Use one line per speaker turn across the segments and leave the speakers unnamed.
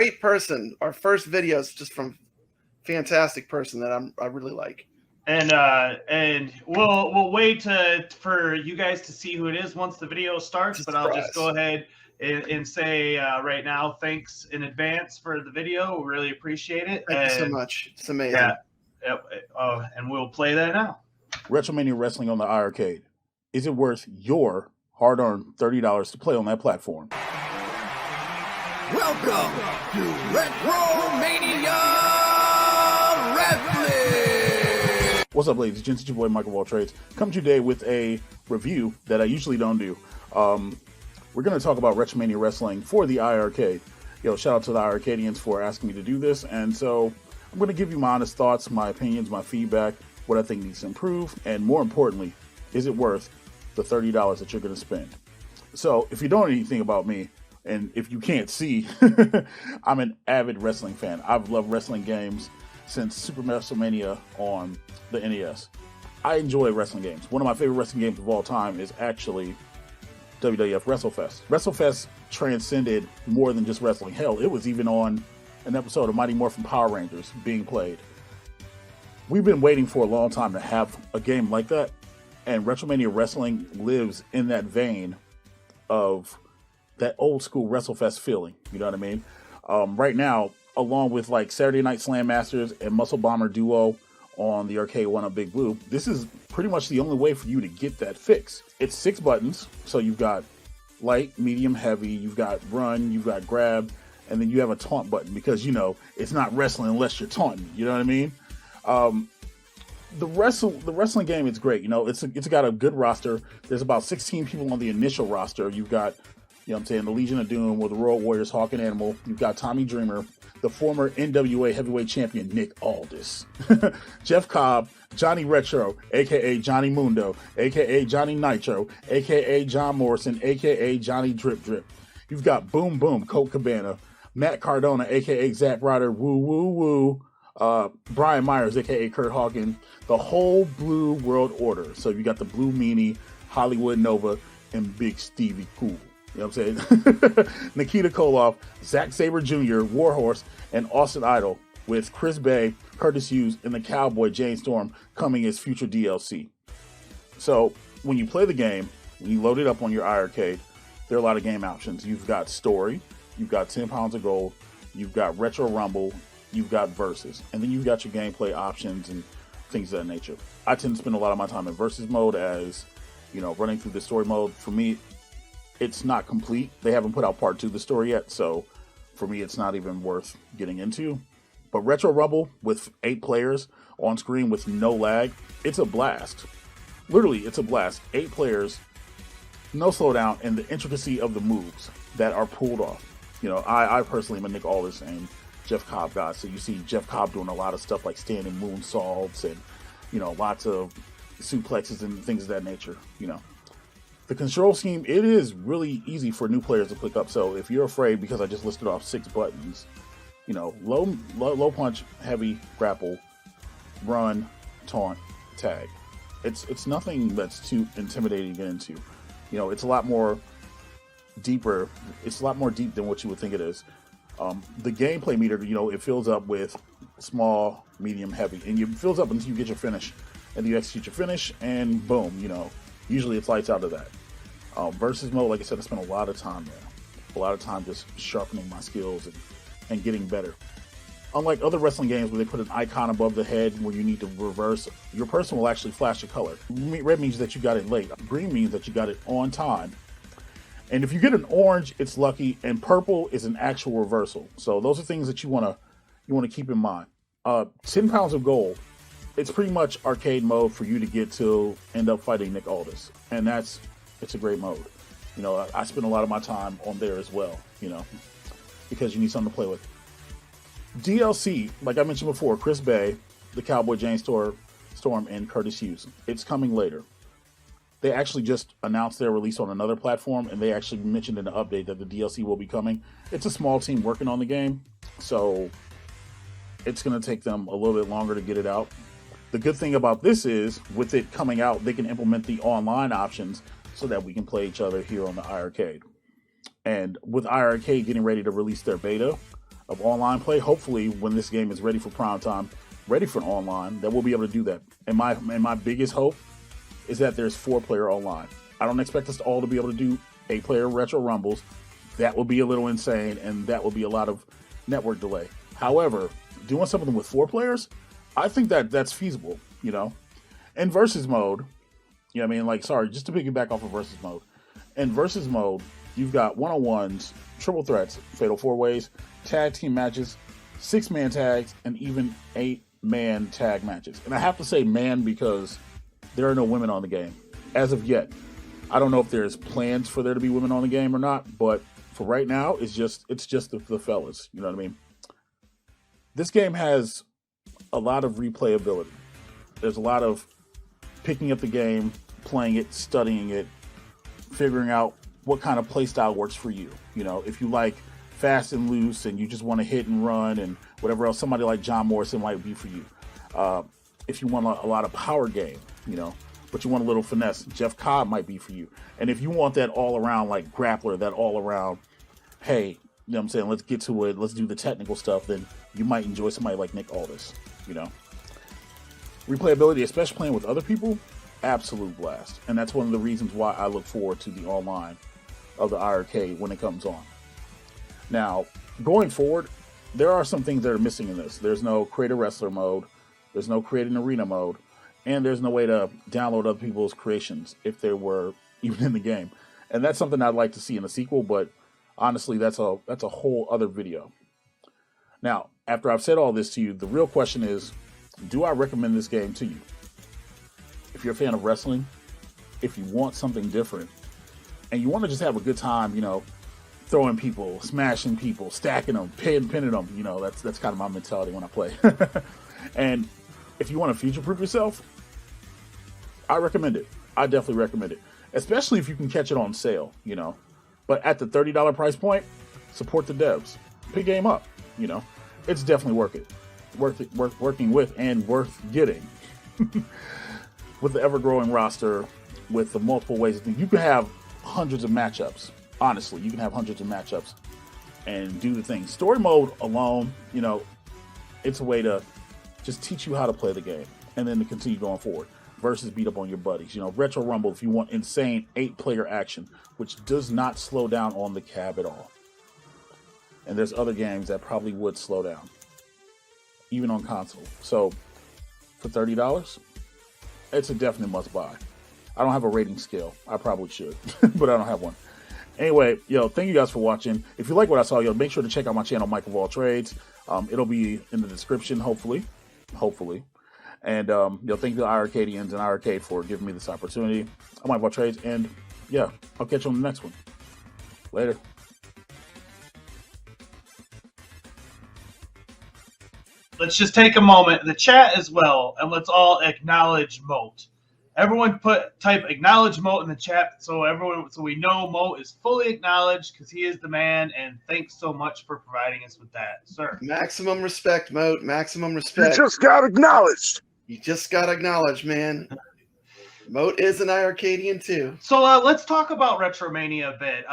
great person. Our first video is just from fantastic person that I really like.
And we'll wait for you guys to see who it is once the video starts. But I'll just go ahead and say right now, thanks in advance for the video. We really appreciate it.
Thank you so much. It's amazing.
Yeah. And we'll play that now.
Retromania Wrestling on the iiRcade. Is it worth your hard-earned $30 to play on that platform?
Welcome to Retromania Wrestling!
What's up, ladies and gents? It's your boy, Michael Wall Trades. Come today with a review that I usually don't do. We're going to talk about Retromania Wrestling for the iiRcade. Shout out to the iiRcadians for asking me to do this. And so I'm going to give you my honest thoughts, my opinions, my feedback, what I think needs to improve, and more importantly, is it worth the $30 that you're going to spend? So if you don't know anything about me, and if you can't see, I'm an avid wrestling fan. I've loved wrestling games since Super WrestleMania on the NES. I enjoy wrestling games. One of my favorite wrestling games of all time is actually WWF WrestleFest. WrestleFest transcended more than just wrestling. Hell, it was even on an episode of Mighty Morphin Power Rangers being played. We've been waiting for a long time to have a game like that, and Retromania Wrestling lives in that vein of that old school WrestleFest feeling. You know what I mean? Right now, along with like Saturday Night Slam Masters and Muscle Bomber Duo on the Arcade One on Big Blue, this is pretty much the only way for you to get that fix. It's 6 buttons, so you've got light, medium, heavy, you've got run, you've got grab, and then you have a taunt button because, it's not wrestling unless you're taunting. You know what I mean? The wrestling game is great. It's got a good roster. There's about 16 people on the initial roster. You've got, the Legion of Doom with the Royal Warriors, Hawk and Animal. You've got Tommy Dreamer, the former NWA heavyweight champion Nick Aldis, Jeff Cobb, Johnny Retro, aka Johnny Mundo, aka Johnny Nitro, aka John Morrison, aka Johnny Drip Drip. You've got Boom Boom, Colt Cabana, Matt Cardona, aka Zack Ryder, Woo Woo Woo, Brian Myers, aka Kurt Hawkins, the whole Blue World Order. So you got the Blue Meanie, Hollywood Nova, and Big Stevie Cool. You know what I'm saying? Nikita Koloff, Zack Sabre Jr., Warhorse, and Austin Idol, with Chris Bay, Curtis Hughes, and the Cowboy Jane Storm coming as future DLC. So when you play the game, when you load it up on your iiRcade, there are a lot of game options. You've got story, you've got 10 pounds of gold, you've got retro rumble, you've got versus, and then you've got your gameplay options and things of that nature. I tend to spend a lot of my time in versus mode as, running through the story mode. For me, it's not complete. They haven't put out part 2 of the story yet, so for me, it's not even worth getting into. But Retro Rumble with 8 players on screen with no lag, it's a blast. Literally, it's a blast. 8 players, no slowdown, and the intricacy of the moves that are pulled off. I personally am a Nick Aldis and Jeff Cobb guy, so you see Jeff Cobb doing a lot of stuff like standing moonsaults and, lots of suplexes and things of that nature, The control scheme, it is really easy for new players to pick up. So if you're afraid, because I just listed off 6 buttons, low punch, heavy, grapple, run, taunt, tag. It's nothing that's too intimidating to get into. It's a lot more deeper. It's a lot more deep than what you would think it is. The gameplay meter, it fills up with small, medium, heavy, and it fills up until you get your finish. And you execute your finish, and boom, usually it's lights out of that. Versus mode, like I said, I spent a lot of time there. A lot of time just sharpening my skills and getting better. Unlike other wrestling games where they put an icon above the head where you need to reverse, your person will actually flash a color. Red means that you got it late. Green means that you got it on time. And if you get an orange, it's lucky, and purple is an actual reversal. So those are things that you want to keep in mind. 10 pounds of gold. It's pretty much arcade mode for you to get to end up fighting Nick Aldis, and it's a great mode. I spend a lot of my time on there as well, because you need something to play with. DLC, like I mentioned before, Chris Bay, the Cowboy Jane Storm, and Curtis Hughes. It's coming later. They actually just announced their release on another platform, and they actually mentioned in the update that the DLC will be coming. It's a small team working on the game, so it's going to take them a little bit longer to get it out. The good thing about this is, with it coming out, they can implement the online options so that we can play each other here on the iiRcade. And with iiRcade getting ready to release their beta, of online play. Hopefully, when this game is ready for prime time, ready for online, that we'll be able to do that. And my biggest hope is that there's 4-player online. I don't expect us all to be able to do 8-player retro rumbles. That would be a little insane, and that would be a lot of network delay. However, doing something with 4 players, I think that's feasible, you know. In versus mode, you know what I mean? Like, sorry, just to piggyback off of versus mode. In versus mode, you've got 1-on-1s, triple threats, fatal 4-ways, tag team matches, 6-man tags, and even 8-man tag matches. And I have to say man because there are no women on the game as of yet. I don't know if there's plans for there to be women on the game or not, but for right now, it's just the fellas. You know what I mean? This game has a lot of replayability. There's a lot of picking up the game, playing it, studying it, figuring out what kind of play style works for you. You know, if you like fast and loose and you just want to hit and run and whatever else, somebody like John Morrison might be for you. If you want a lot of power game, you know, but you want a little finesse, Jeff Cobb might be for you. And if you want that all around, like grappler, that all around, hey, you know what I'm saying, let's get to it, let's do the technical stuff, then you might enjoy somebody like Nick Aldis, you know. Replayability, especially playing with other people, absolute blast. And that's one of the reasons why I look forward to the online of the iiRcade when it comes on. Now, going forward, there are some things that are missing in this. There's no create a wrestler mode, there's no create an arena mode, and there's no way to download other people's creations if they were even in the game. And that's something I'd like to see in a sequel, but honestly, that's a whole other video. Now, after I've said all this to you, the real question is, do I recommend this game to you? If you're a fan of wrestling, if you want something different, and you want to just have a good time, you know, throwing people, smashing people, stacking them, pinning them, you know, that's kind of my mentality when I play. And if you want to future-proof yourself, I recommend it. I definitely recommend it, especially if you can catch it on sale, you know. But at the $30 price point, support the devs. Pick game up, you know. It's definitely worth working with and worth getting. With the ever-growing roster, with the multiple ways, you can have hundreds of matchups. Honestly, you can have hundreds of matchups and do the thing. Story mode alone, you know, it's a way to just teach you how to play the game and then to continue going forward versus beat up on your buddies. You know, Retro Rumble, if you want insane 8-player action, which does not slow down on the cab at all. And there's other games that probably would slow down, even on console. So for $30, it's a definite must buy. I don't have a rating scale. I probably should, but I don't have one. Anyway, yo, thank you guys for watching. If you like what I saw, yo, make sure to check out my channel, Mike of All Trades. It'll be in the description, hopefully. And, yo, thank you to iiRcadians and iiRcade for giving me this opportunity. I'm Mike of All Trades, and, yeah, I'll catch you on the next one. Later.
Let's just take a moment in the chat as well, and let's all acknowledge Moat. Everyone type acknowledge Moat in the chat so we know Moat is fully acknowledged because he is the man, and thanks so much for providing us with that, sir.
Maximum respect, Moat. Maximum respect.
You just got acknowledged.
You just got acknowledged, man. Moat is an iiRcadian too.
So let's talk about Retromania a bit.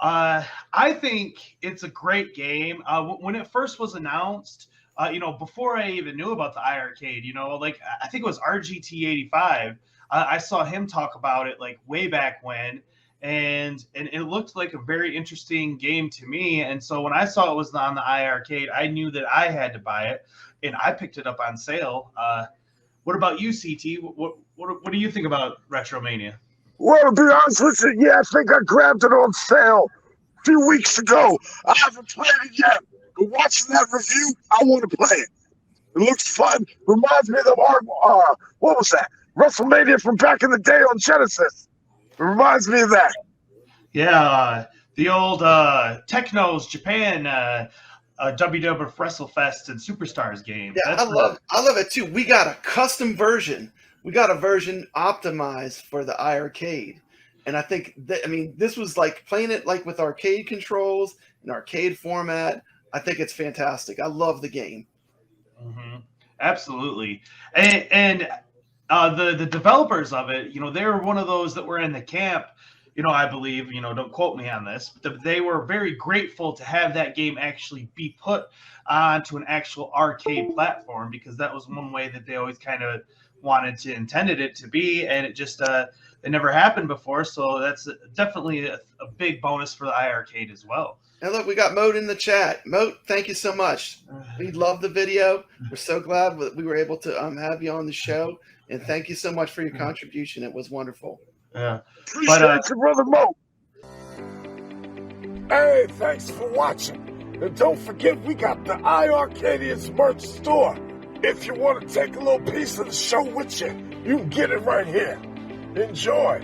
I think it's a great game. When it first was announced, you know, before I even knew about the iiRcade, you know, like I think it was RGT85. I saw him talk about it like way back when, and it looked like a very interesting game to me. And so when I saw it was on the iiRcade, I knew that I had to buy it, and I picked it up on sale. What about you, CT? What do you think about Retromania?
Well, to be honest with you, yeah, I think I grabbed it on sale a few weeks ago. I haven't played it yet, but watching that review, I want to play it. It looks fun. Reminds me of the what was that? WrestleMania from back in the day on Genesis. It reminds me of that.
Yeah, the old Technos Japan WWF WrestleFest and Superstars game.
Yeah, I love it too. We got a custom version. We got a version optimized for the iiRcade. And I think that, I mean, this was like playing it like with arcade controls and arcade format. I think it's fantastic. I love the game.
Mm-hmm. Absolutely. And the developers of it, you know, they were one of those that were in the camp. I believe, don't quote me on this, but they were very grateful to have that game actually be put onto an actual arcade platform, because that was one way that they always kind of intended it to be, and it just it never happened before. So that's definitely a big bonus for the iiRcade as well.
And look, we got Moat in the chat. Moat, thank you so much. We love the video. We're so glad that we were able to have you on the show, and thank you so much for your contribution. It was wonderful.
Yeah,
Appreciate you, brother Mo. Hey, thanks for watching. And don't forget, we got the iiRcadians merch store. If you want to take a little piece of the show with you, you can get it right here. Enjoy.